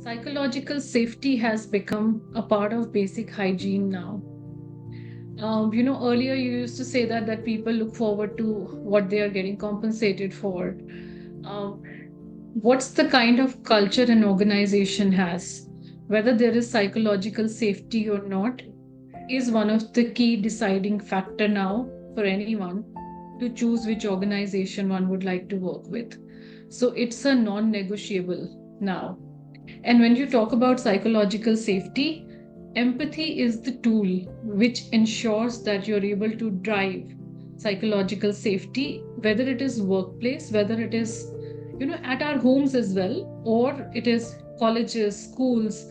Psychological safety has become a part of basic hygiene now. Earlier you used to say that people look forward to what they are getting compensated for. Um, what's the kind of culture an organization has, whether there is psychological safety or not, is one of the key deciding factor now for anyone to choose which organization one would like to work with. So it's a non-negotiable now. And when you talk about psychological safety, empathy is the tool which ensures that you're able to drive psychological safety, whether it is workplace, whether it is, at our homes as well, or it is colleges, schools.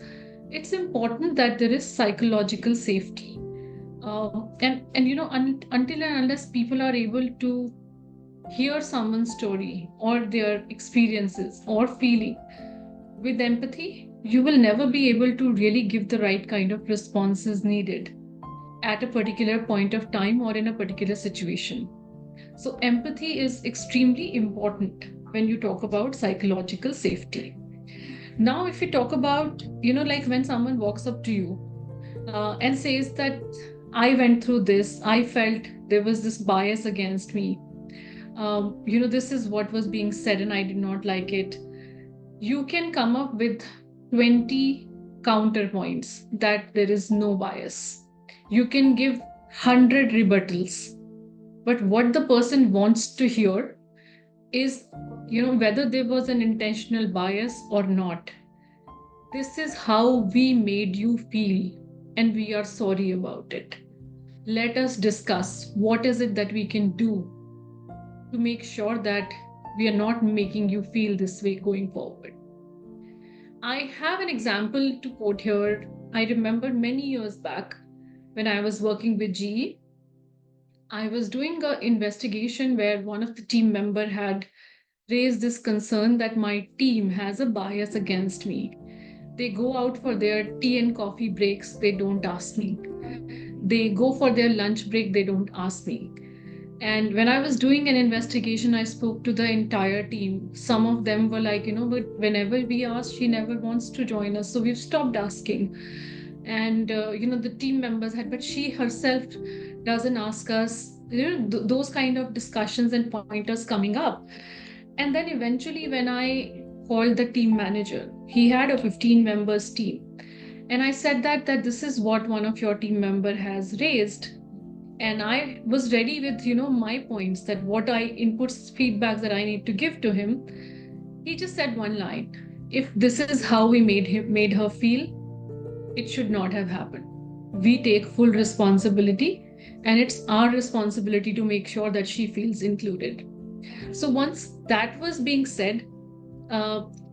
It's important that there is psychological safety. Until and unless people are able to hear someone's story or their experiences or feeling with empathy, you will never be able to really give the right kind of responses needed at a particular point of time or in a particular situation. So, empathy is extremely important when you talk about psychological safety. Now, if we talk about, like when someone walks up to you and says that I went through this, I felt there was this bias against me, this is what was being said and I did not like it, you can come up with 20 counterpoints that there is no bias. You can give 100 rebuttals. But what the person wants to hear is, whether there was an intentional bias or not. This is how we made you feel, and we are sorry about it. Let us discuss what is it that we can do to make sure that we are not making you feel this way going forward. I have an example to quote here. I remember many years back when I was working with GE, I was doing an investigation where one of the team member had raised this concern that my team has a bias against me. They go out for their tea and coffee breaks, they don't ask me. They go for their lunch break, they don't ask me. And when I was doing an investigation, I spoke to the entire team. Some of them were like, but whenever we ask, she never wants to join us. So we've stopped asking. And, the team members had, but she herself doesn't ask us, those kind of discussions and pointers coming up. And then eventually, when I called the team manager, he had a 15 members team. And I said that this is what one of your team member has raised, and I was ready with my points, that what I inputs, feedbacks that I need to give to him. He just said one line: if this is how we made her feel, it should not have happened. We take full responsibility, and it's our responsibility to make sure that she feels included. So once that was being said,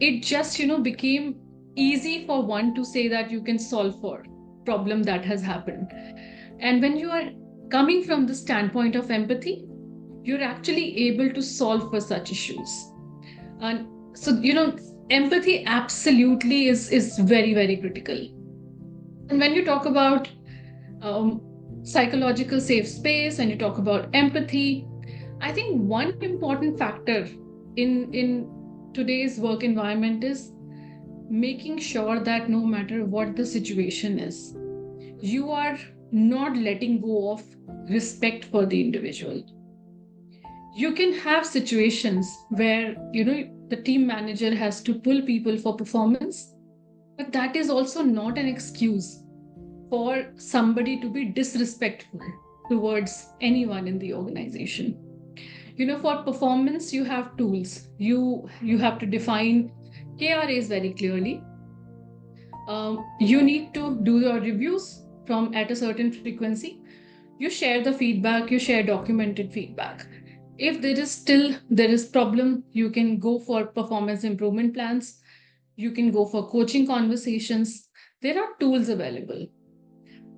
it just became easy for one to say that you can solve for problem that has happened. And when you are coming from the standpoint of empathy, you're actually able to solve for such issues. And so, empathy absolutely is very, very critical. And when you talk about um, psychological safe space and you talk about empathy, I think one important factor in today's work environment is making sure that no matter what the situation is, you are not letting go of respect for the individual. You can have situations where the team manager has to pull people for performance, but that is also not an excuse for somebody to be disrespectful towards anyone in the organization. For performance, you have tools. You have to define KRAs very clearly. You need to do your reviews from at a certain frequency. You share the feedback, you share documented feedback. If there is problem, you can go for performance improvement plans. You can go for coaching conversations. There are tools available.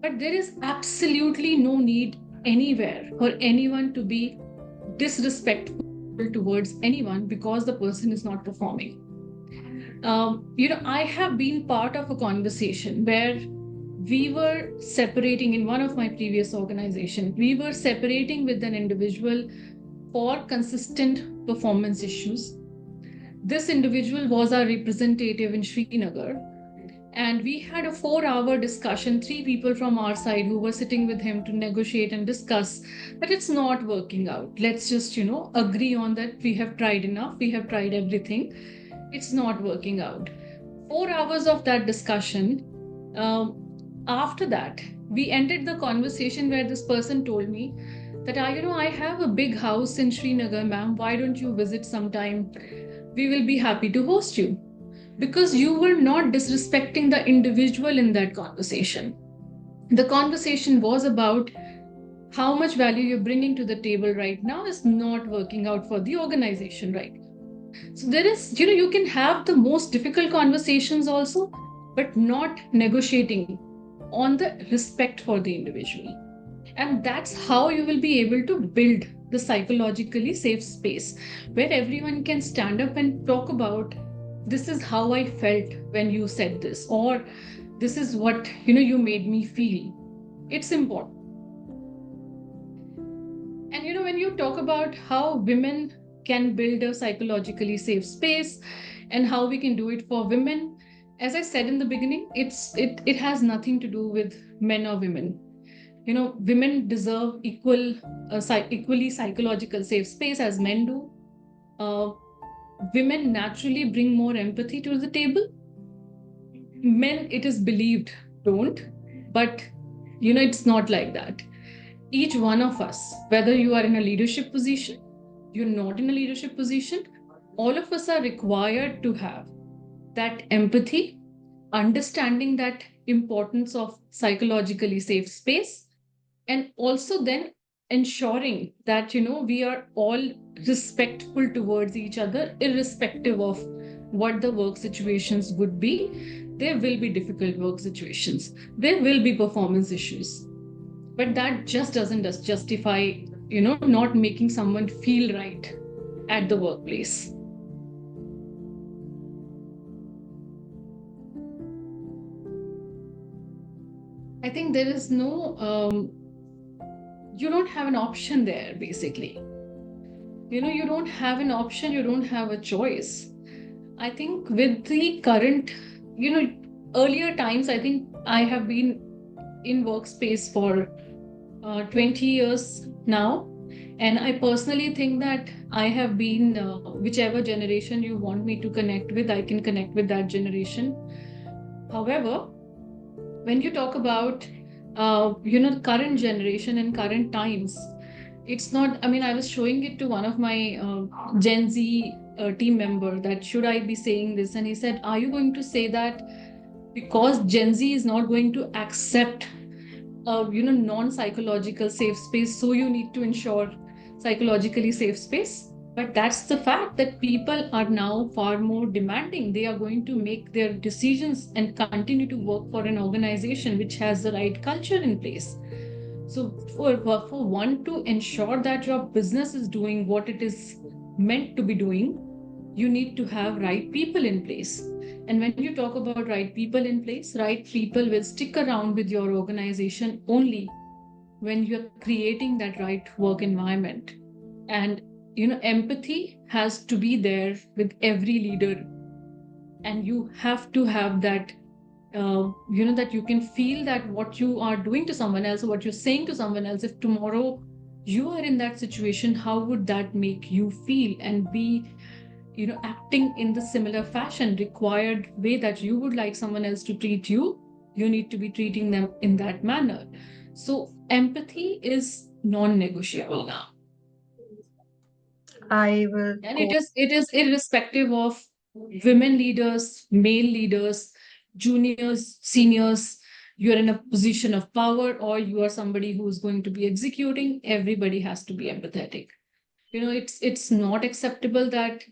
But there is absolutely no need anywhere for anyone to be disrespectful towards anyone because the person is not performing. I have been part of a conversation where we were separating in one of my previous organizations. We were separating with an individual for consistent performance issues. This individual was our representative in Srinagar, And we had a 4 hour discussion, three people from our side who were sitting with him to negotiate and discuss that it's not working out. Let's just, agree on that. We have tried enough, we have tried everything. It's not working out. 4 hours of that discussion. After that, we ended the conversation where this person told me that, I have a big house in Srinagar, ma'am. Why don't you visit sometime? We will be happy to host you, because you were not disrespecting the individual in that conversation. The conversation was about how much value you're bringing to the table right now is not working out for the organization, right? So there is, you can have the most difficult conversations also, but not negotiating on the respect for the individual. And that's how you will be able to build the psychologically safe space where everyone can stand up and talk about, this is how I felt when you said this, or this is what you made me feel. It's important. And when you talk about how women can build a psychologically safe space and how we can do it for women, as I said in the beginning, it has nothing to do with men or women. Women deserve equally psychological safe space as men do. Women naturally bring more empathy to the table. Men, it is believed, don't. But it's not like that. Each one of us, whether you are in a leadership position, you're not in a leadership position, all of us are required to have that empathy, understanding that importance of psychologically safe space, and also then ensuring that we are all respectful towards each other, irrespective of what the work situations would be. There will be difficult work situations, there will be performance issues, but that just doesn't justify not making someone feel right at the workplace. I think there is no you don't have an option there, basically. You don't have an option, you don't have a choice. I think with the current, earlier times, I think I have been in workspace for 20 years now. And I personally think that I have been, whichever generation you want me to connect with, I can connect with that generation. However, when you talk about, current generation and current times, it's not, I was showing it to one of my Gen Z team member that should I be saying this? And he said, are you going to say that because Gen Z is not going to accept non-psychological safe space, so you need to ensure psychologically safe space? But that's the fact that people are now far more demanding. They are going to make their decisions and continue to work for an organization which has the right culture in place. So for one to ensure that your business is doing what it is meant to be doing, you need to have right people in place. And when you talk about right people in place, right people will stick around with your organization only when you're creating that right work environment. And empathy has to be there with every leader, and you have to have that that you can feel that what you are doing to someone else, or what you're saying to someone else, if tomorrow you are in that situation, how would that make you feel, and be acting in the similar fashion, required way that you would like someone else to treat you, you need to be treating them in that manner. So empathy is non-negotiable now. I will And go. it is irrespective of women leaders, male leaders, juniors, seniors. You're in a position of power, or you are somebody who is going to be executing. Everybody has to be empathetic. It's not acceptable that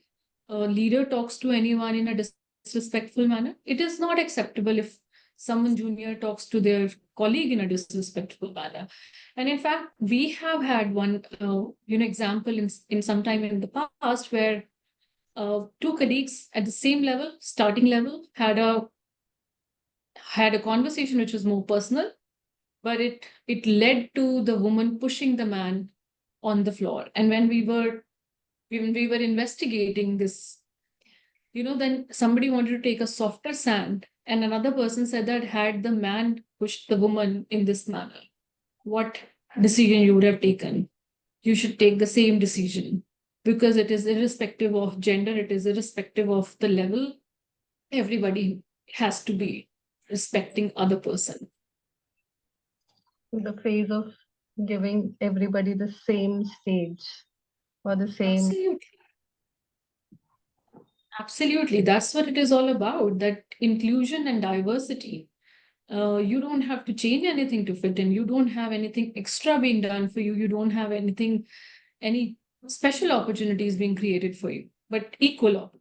a leader talks to anyone in a disrespectful manner. It is not acceptable if someone junior talks to their colleague in a disrespectful manner. And in fact, we have had one example in some time in the past where two colleagues at the same level, starting level, had a conversation which was more personal, but it led to the woman pushing the man on the floor. And when we were investigating this, then somebody wanted to take a softer stand And another person said that had the man pushed the woman in this manner, what decision you would have taken? You should take the same decision, because it is irrespective of gender, it is irrespective of the level. Everybody has to be respecting other person. The phase of giving everybody the same stage or the same. Absolutely. Absolutely. That's what it is all about, that inclusion and diversity. You don't have to change anything to fit in. You don't have anything extra being done for you. You don't have anything, any special opportunities being created for you, but equal opportunities.